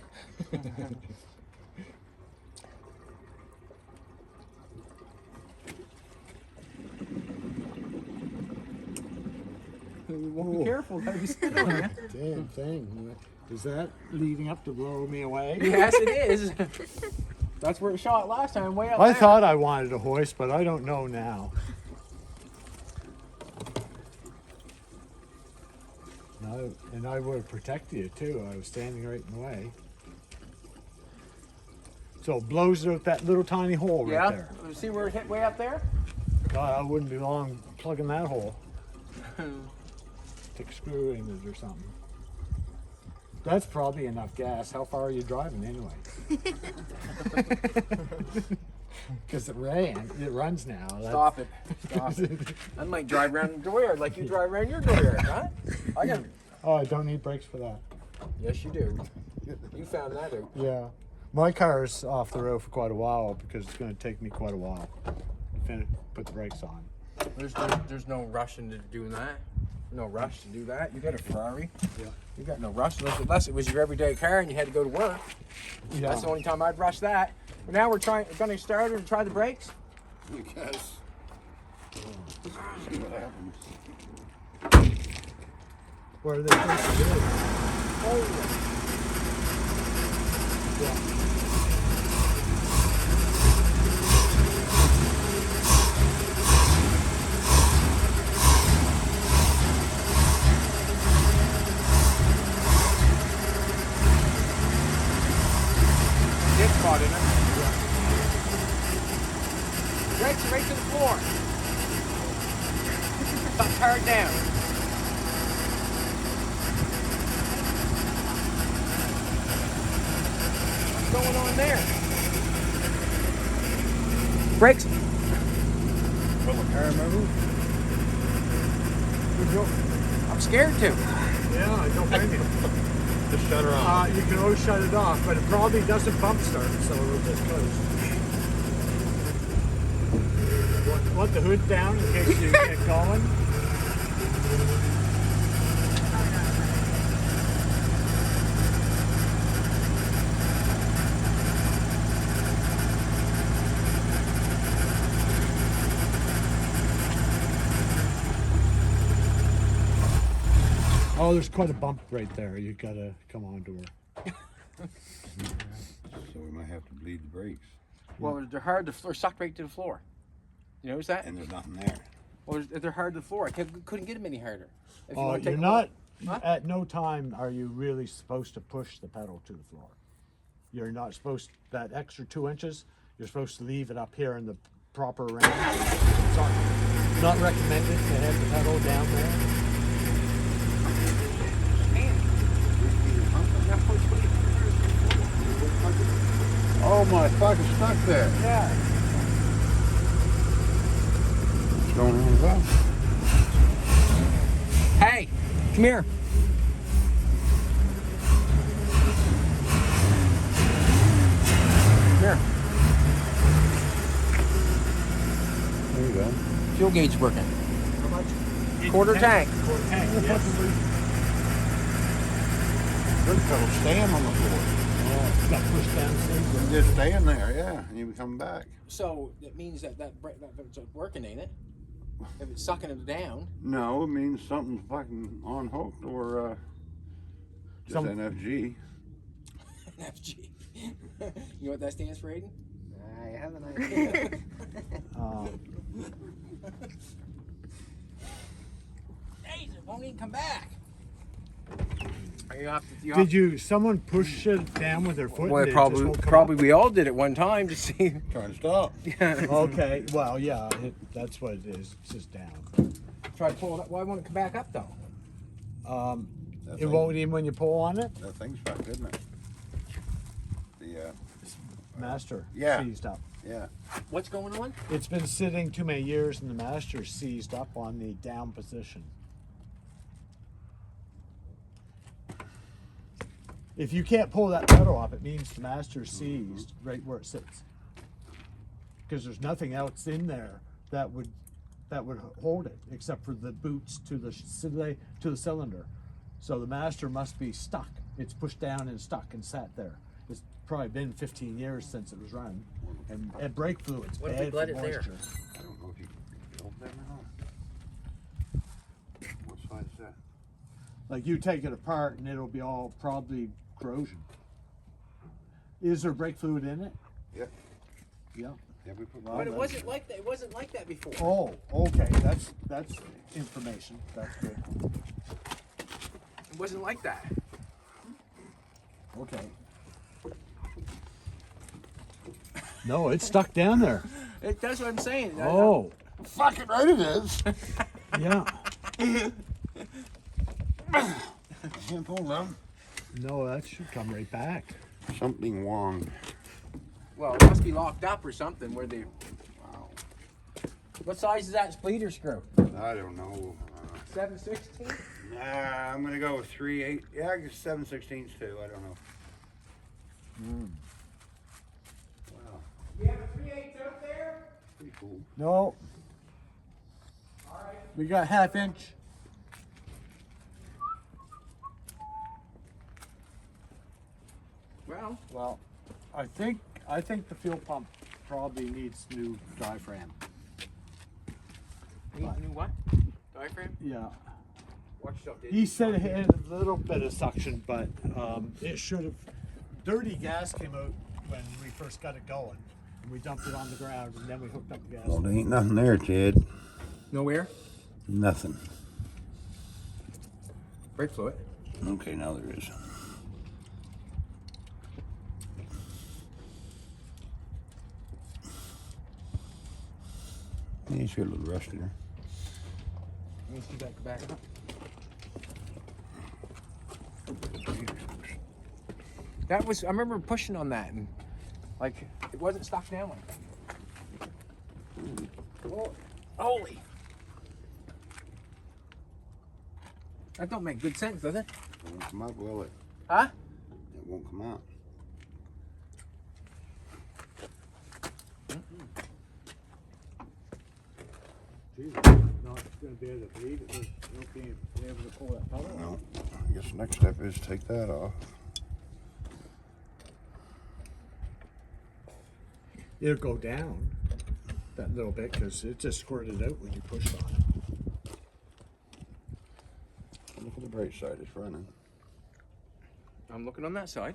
Be careful, gotta be sitting on you. Damn thing. Is that leading up to blow me away? Yes, it is. That's where it shot last time, way up I there. thought I wanted a hoist, but I don't know now. No, and I would have protected you too. I was standing right in the way. So it blows out that little tiny hole right Yeah. there. See where it hit way up there? God, I wouldn't be long plugging that hole. Stick a screw in it or something. That's probably enough gas. How far are you driving anyway? Because it runs now. Stop it. Stop it. I might drive around the door like you drive around your door, huh? I got. Oh, I don't need brakes for that. Yes, you do. You found that out. Yeah. My car's off the road for quite a while because it's going to take me quite a while to put the brakes on. There's no rush into doing that. No rush to do that. You got a Ferrari. Yeah. You got no rush unless it was your everyday car and you had to go to work. Yeah. That's the only time I'd rush that. But now we're going to start it and try the brakes. I guess. See what happens. What are they supposed to do? Yeah. Dip spot in it. Brakes are right to the floor. Touch hard down. What's going on there? Brakes. Will the car move? I'm scared to. Yeah, I don't blame you. Just shut her off. You can always shut it off, but it probably doesn't bump start, so it'll just close. Want the hood down in case you get going? Oh, there's quite a bump right there. You gotta come on to her. So we might have to bleed the brakes. Well, they're hard to floor, sucked right to the floor. You notice that? And there's nothing there. Well, they're hard to the floor. I couldn't get them any harder. If you Oh, wanna take you're them not. Huh? At no time are you really supposed to push the pedal to the floor. You're not supposed that extra 2 inches. You're supposed to leave it up here in the proper range. It's not recommended to have the pedal down there. Oh my fuck, it's stuck there. Yeah. What's going on with that? Hey, come here. Come here. There you go. Fuel gauge working. How much? Quarter tank. Quarter tank. Yes. Brake pedal stand on the floor. Oh, it's got pushed down. You just stand there, yeah, and you come back. So it means that that's working, ain't it? If it's sucking it down. No, it means something's fucking unhooked or just NFG. FG. You know what that stands for, Aiden? I have an idea. Hey, it won't even come back. Did you? Someone push it down with their foot? Well, and it just won't come up? we all did it one time to see. Trying to stop. Okay. Well, yeah. That's what it is. It's just down. Try to pull it up. Why won't it come back up though? That It thing- won't even when you pull on it. That thing's fucked, isn't it? The Master Yeah. seized up. yeah. What's going on? It's been sitting too many years, and the master seized up on the down position. If you can't pull that pedal off, it means the master's seized right where it sits. Because there's nothing else in there that would hold it except for the boots to the cylinder. So the master must be stuck. It's pushed down and stuck and sat there. It's probably been 15 years since it was run. And brake fluid's What if bad we for let it there? moisture. I don't know if you can rebuild that or not. What size is that? Like you take it apart and it'll be all probably corrosion. Is there brake fluid in it? Yep. Yeah. Yeah, we put But it wasn't like that. It wasn't like that before. Oh, okay. That's information. That's good. It wasn't like that. Okay. No, it's stuck down there. That's what I'm saying. Oh, fucking right it is. yeah. I can't pull them. No, that should come right back. Something wrong. Well, it must be locked up or something. Where they? Wow. What size is that bleeder screw? I don't know. 7/16. Nah, I'm gonna go with 3/8. Yeah, I guess 7/16 too. I don't know. Wow, You have a 3/8 out there? pretty cool. No, All right. we got 1/2 inch. Well, I think the fuel pump probably needs new diaphragm. new what? Diaphragm? Yeah. Watch yourself, dude. He said it had a little bit of suction, but it should have. Dirty gas came out when we first got it going. And we dumped it on the ground, and then we hooked up the gas. Well, there ain't nothing there, Ted. Nowhere? Nothing. Brake fluid. Okay, now there is. Yeah, you see a little rust there. Let me see that back up. That was, I remember pushing on that and like, it wasn't stuck down like that. Oh, holy. That don't make good sense, does it? It won't come out, will it? Huh? It won't come out. Jesus, not going to be able to believe it. Won't be able to pull that pedal. Well, I guess the next step is take that off. It'll go down that little bit because it just squirted out when you pushed on it. Look at the bright side, it's running. I'm looking on that side.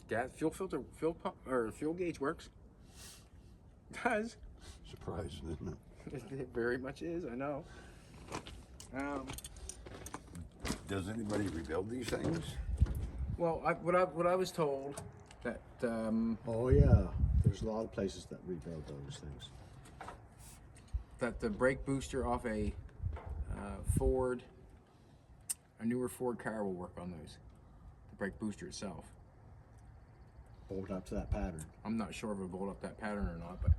Gas, fuel filter, fuel pump, or fuel gauge works. It does. Surprising, isn't it? It very much is, I know. Does anybody rebuild these things? Well, what I was told that Oh yeah, there's a lot of places that rebuild those things. that the brake booster off a newer Ford car will work on those. The brake booster itself. Bolt up to that pattern. I'm not sure if it'll bolt up that pattern or not, but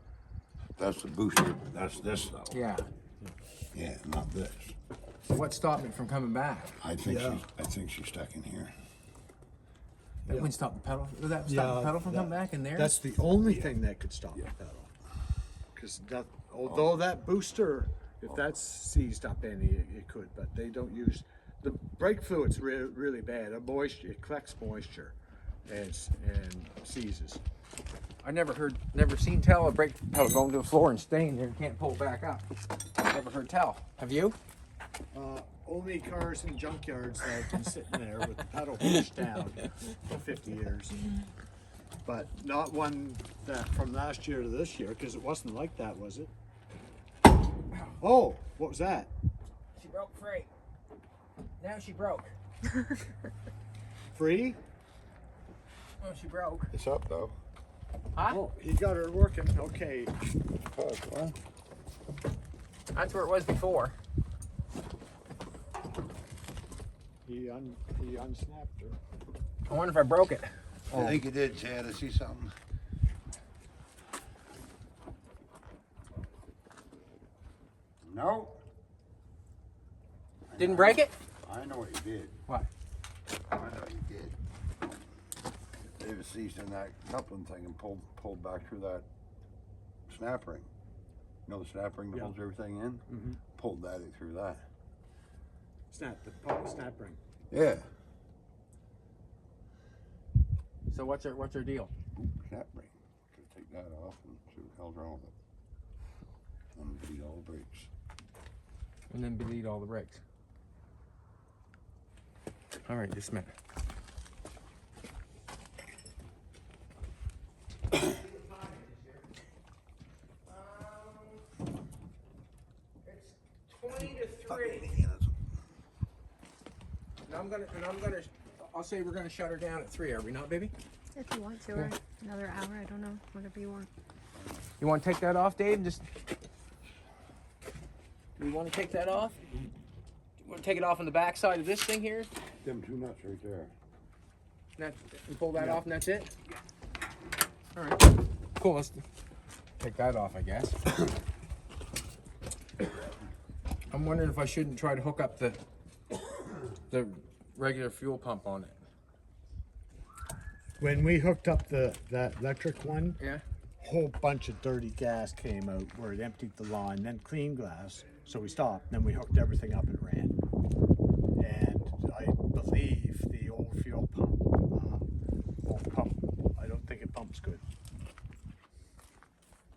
That's the booster. That's this though. yeah. Yeah, not this. So what stopped it from coming back? I think Yeah. she's stuck in here. That wouldn't stop the pedal. Would that stop the pedal from coming back in there? That's the only thing that could stop the pedal. Because although that booster, if that's seized up any, it could, but they don't use the brake fluid's really bad. It collects moisture and seizes. I never seen tell a brake pedal going to the floor and staying there and can't pull it back up. Never heard tell. Have you? Only cars in junkyards that have been sitting there with the pedal pushed down for 50 years. But not one that from last year to this year, because it wasn't like that, was it? Oh, what was that? She broke free. Now she broke. Free? Oh, she broke. It's up though. Huh? Oh, he got her working. Okay. Well, That's where it was before. He unsnapped her. I wonder if I broke it. I think you did, Chad. I see something. No. Didn't break it? I know what you did. What? I know what you did. They was seized in that coupling thing and pulled back through that snap ring. You know the snap ring that holds everything in? Mm-hmm. Pulled that in through that. Snap ring. Yeah. So what's her deal? Snap ring. Could take that off and see what the hell's wrong with it. And beat all the brakes. And then delete all the brakes. All right, just a minute. It's 20 to 3. I'll say we're gonna shut her down at 3, are we not, baby? If you want to, or another hour, I don't know, whatever you want. You want to take that off, Dave? Do you want to take that off? Do you want to take it off on the back side of this thing here? Them two nuts right there. And pull that Yeah. off and that's it? All right. Cool, let's take that off, I guess. I'm wondering if I shouldn't try to hook up the regular fuel pump on it. When we hooked up that electric one, Yeah? whole bunch of dirty gas came out where it emptied the line, then clean gas. So we stopped, then we hooked everything up and ran. And I believe the old fuel pump won't pump. I don't think it pumps good.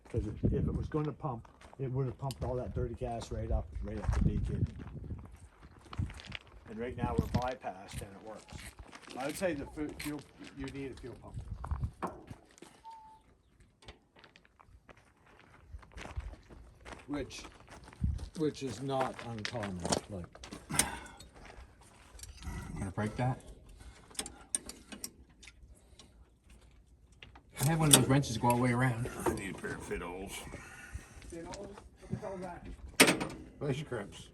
Because if it was going to pump, it would have pumped all that dirty gas right up the beacon. And right now we're bypassed and it works. I would say the fuel, you need a fuel pump. Which is not uncommon. Like, I'm gonna break that. I have one of those wrenches go all the way around. I need a pair of fiddles. What the hell is that? Vice grips.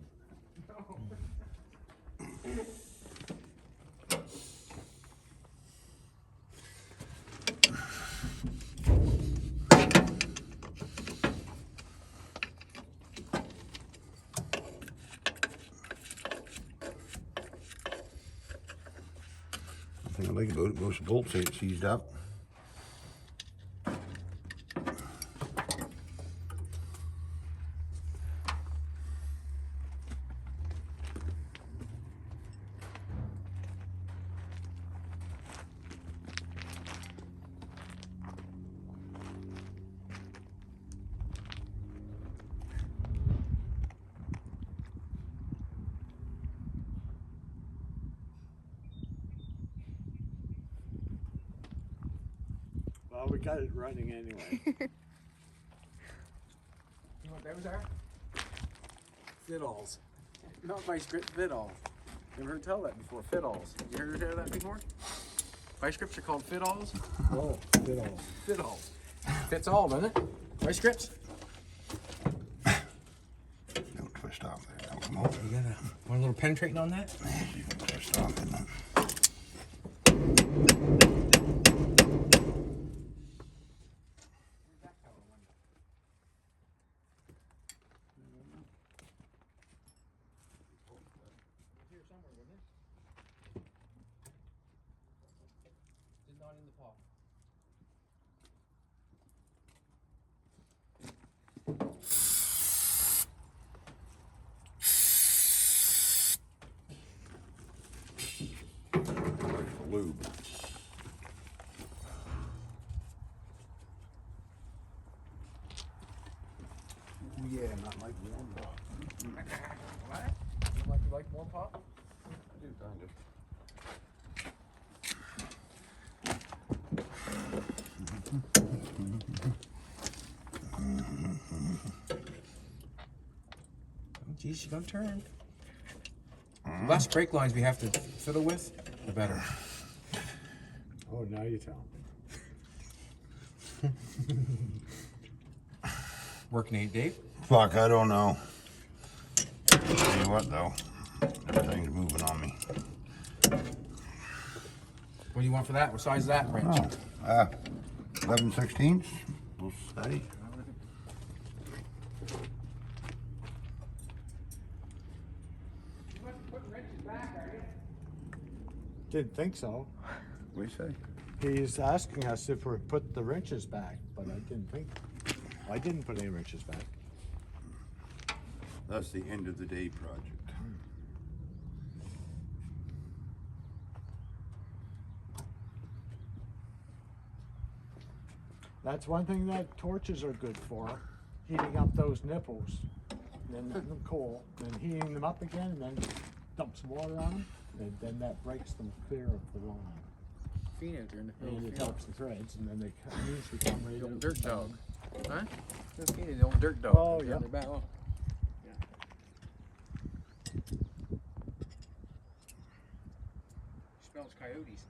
The thing I like about it, most bolts ain't seized up. well, we got it running anyway. You know what those are? Fiddles. Not vice grip, fiddles. Never heard tell that before, fiddles. You heard that before? Vice grips are called fiddles? Oh, fiddle. Fiddles. Fits all, doesn't it? Vice grips? Don't twist off there. Now, come on. You got one little penetrating on that? You can twist off in that. Here somewhere, wouldn't it? It's not in the pot. There's the lube. Yeah, not like warm water. What? You like warm pop? I do, kind of. Oh, geez, she's gonna turn. The less brake lines we have to fiddle with, the better. Oh, now you tell. Working 8, Dave? Fuck, I don't know. Tell you what, though. Everything's moving on me. What do you want for that? What size is that wrench? Oh, 11/16. We'll study. Didn't think so. What do you say? He's asking us if we put the wrenches back, but I didn't think. I didn't put any wrenches back. That's the end of the day project. That's one thing that torches are good for, heating up those nipples, then letting them cool, then heating them up again, and then dump some water on them, and then that breaks them clear of the line. Phoenix in the And it helps the threads, and then they usually come right The old out. dirt dog. Huh? No, Phoenix, the old dirt dog. Oh, They're yeah. on their back. Oh. Smells coyotes.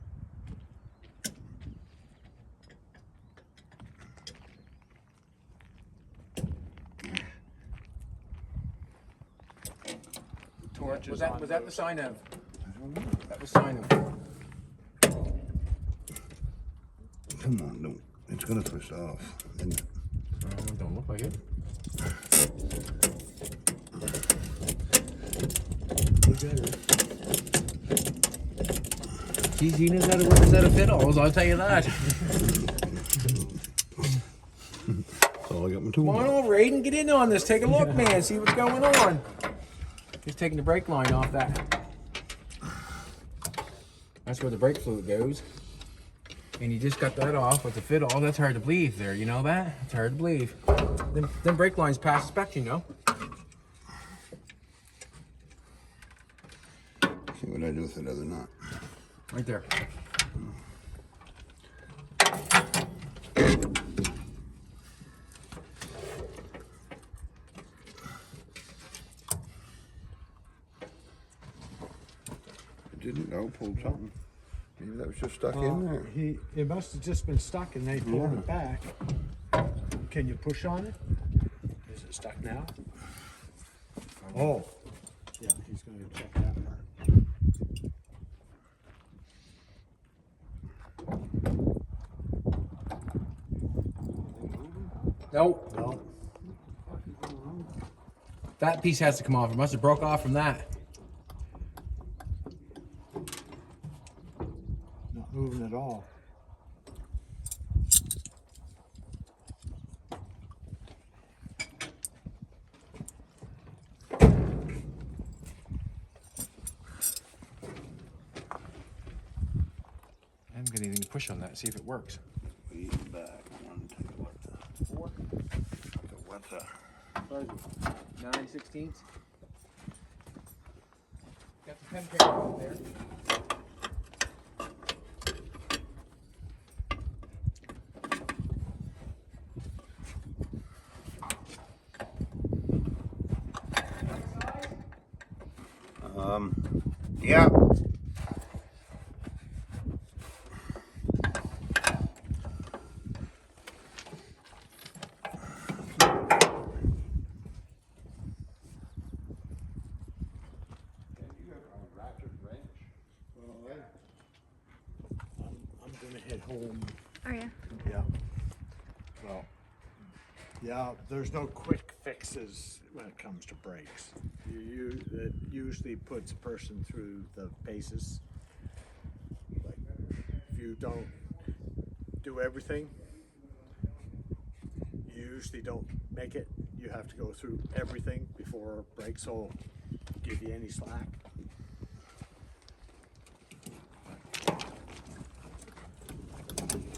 Torches Was that on was that the those. sign of? That was sign of. Come on, don't. It's gonna twist off, isn't it? Oh, it don't look like it. He knows how to work a set of fiddles, I'll tell you that. That's all I got my tool. Come on over, Aiden, get in on this. Take a look, man. See what's going on. He's taking the brake line off that. That's where the brake fluid goes. And you just got that off with the fiddle. That's hard to believe there, you know that? It's hard to believe. Them brake lines pass spec, you know. See what I do with that other nut. Right there. It didn't go, pulled something. Maybe that was just stuck in there. It must have just been stuck and they pulled it back. Can you push on it? Is it stuck now? Oh. Yeah, he's going to check that part. Nope. No. That piece has to come off. It must have broke off from that. Not moving at all. I haven't got anything to push on that. See if it works. Way back. 1, 2, what the? 4. What's that? 9/16. Got the pen trainer out there. Yeah. I'm going to head home. Are you? Yeah. Well, yeah, there's no quick fixes when it comes to brakes. It usually puts a person through the paces. Like, if you don't do everything, you usually don't make it. You have to go through everything before brakes will give you any slack.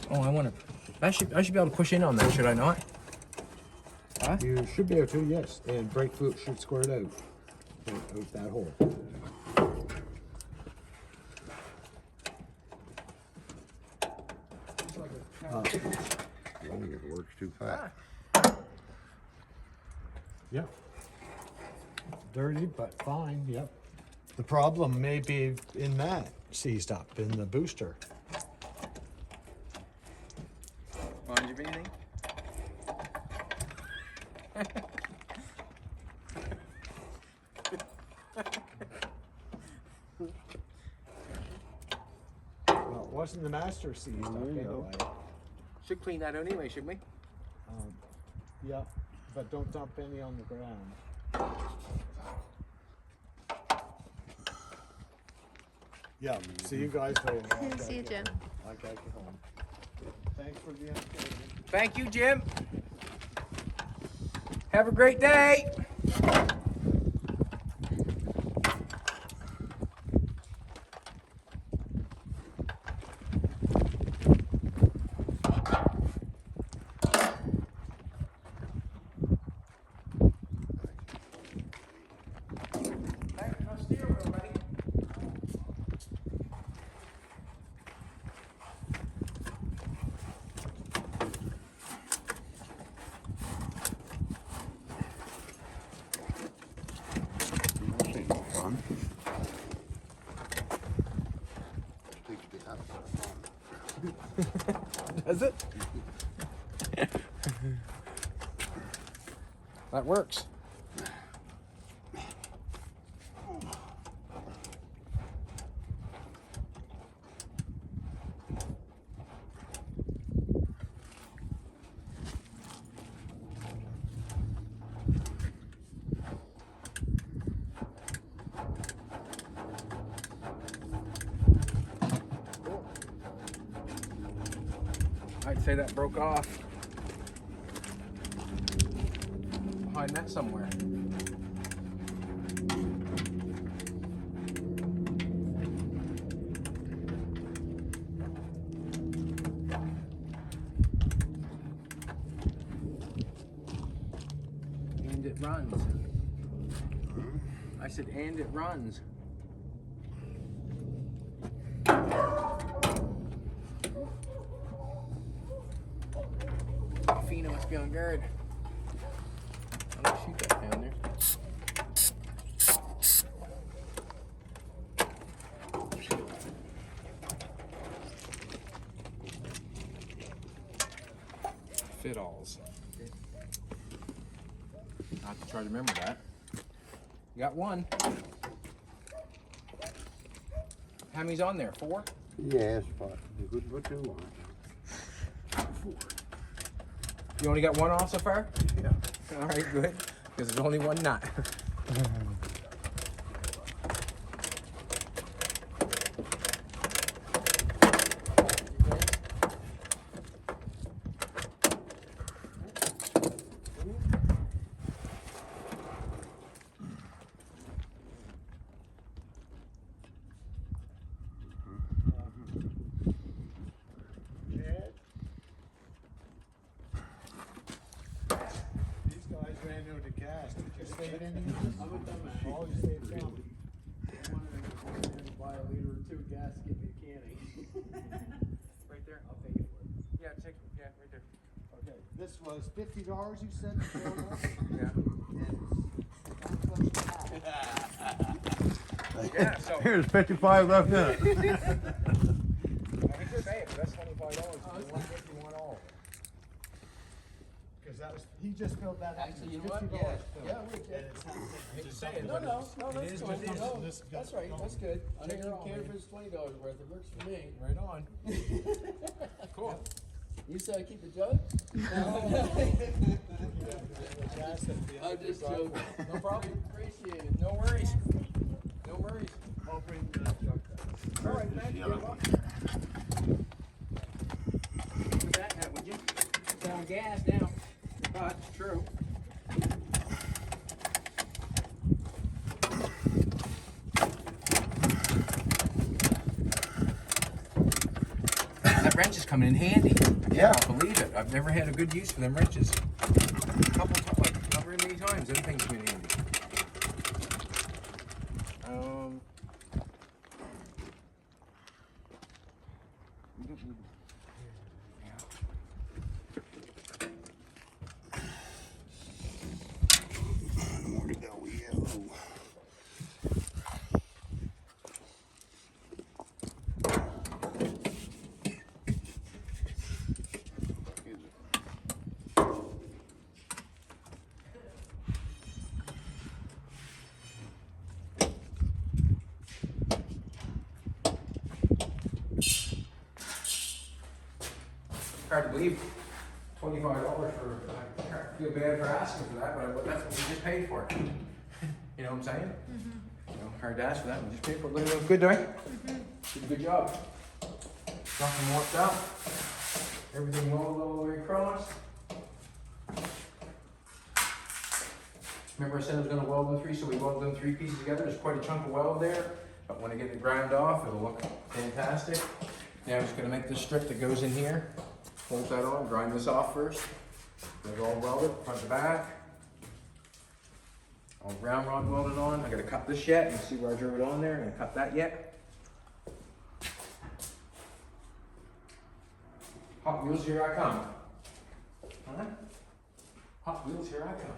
Oh, I should be able to push in on that, should I not? Huh? You should be able to, yes, and brake fluid should squirt out that hole. I think it works too fast. Yep. Dirty, but fine, yep. The problem may be in that seized up in the booster. Mind you of anything? Well, it wasn't the master seized up anyway. Should clean that out anyway, shouldn't we? Yeah, but don't dump any on the ground. Yeah, see you guys later. See you, Jim. I gotta get home. Thanks for the entertainment. Thank you, Jim. Have a great day. This ain't no fun. Just takes the out of fun. Does it? That works. say that broke off. Behind that somewhere. And it runs. I said, and it runs. Fina must be on guard. I'm gonna shoot that down there. Fiddles. I have to try to remember that. Got one. How many's on there? 4? Yes, but you couldn't put 2 on. 4. You only got one off so far? Yeah. All right, good. Because there's only one knot. Right there, I'll pay you for it. Yeah, check. Yeah, right there. Okay, this was $50 you said? Yeah. Yeah, so Here's 55 left in it. I think you're paying, but that's $25. If you want it, you want all of it. Because that was, he just filled that out. Actually, you know what? $50 Yeah, filled. yeah, we did. And it's not- It's saying, No, but no, it's- no, it that's is cool. what it is. No, This that's got right, going. that's good. I Take don't it care on, if it's $20 worth, it works for me. Right on. Cool. You said I keep the jug? I'm just joking. No problem. Appreciate it. No worries. No worries. I'll bring the truck down. All right, thank you. Do that now, would you? It's on gas now. But it's true. That wrench is coming in handy. Yeah. I can't believe it. I've never had a good use for them wrenches. A couple times, like not very many times, everything's been handy. More to go, yellow. Hard to believe. $25 for, I feel bad for asking for that, but that's what we just paid for. You know what I'm saying? You know, hard to ask for that, we just paid for it. Look at those, good, doing? Did a good job. Nothing worked out. Everything rolled all the way across. Remember I said I was gonna weld them 3, so we welded them 3 pieces together. There's quite a chunk of weld there, but when I get it ground off, it'll look fantastic. Now I'm just gonna make this strip that goes in here. Bolt that on, grind this off first. Get it all welded, front to back. All ground rod welded on. I gotta cut this yet. You see where I drove it on there? I'm gonna cut that yet. Hot Wheels, here I come. Huh? Hot Wheels, here I come.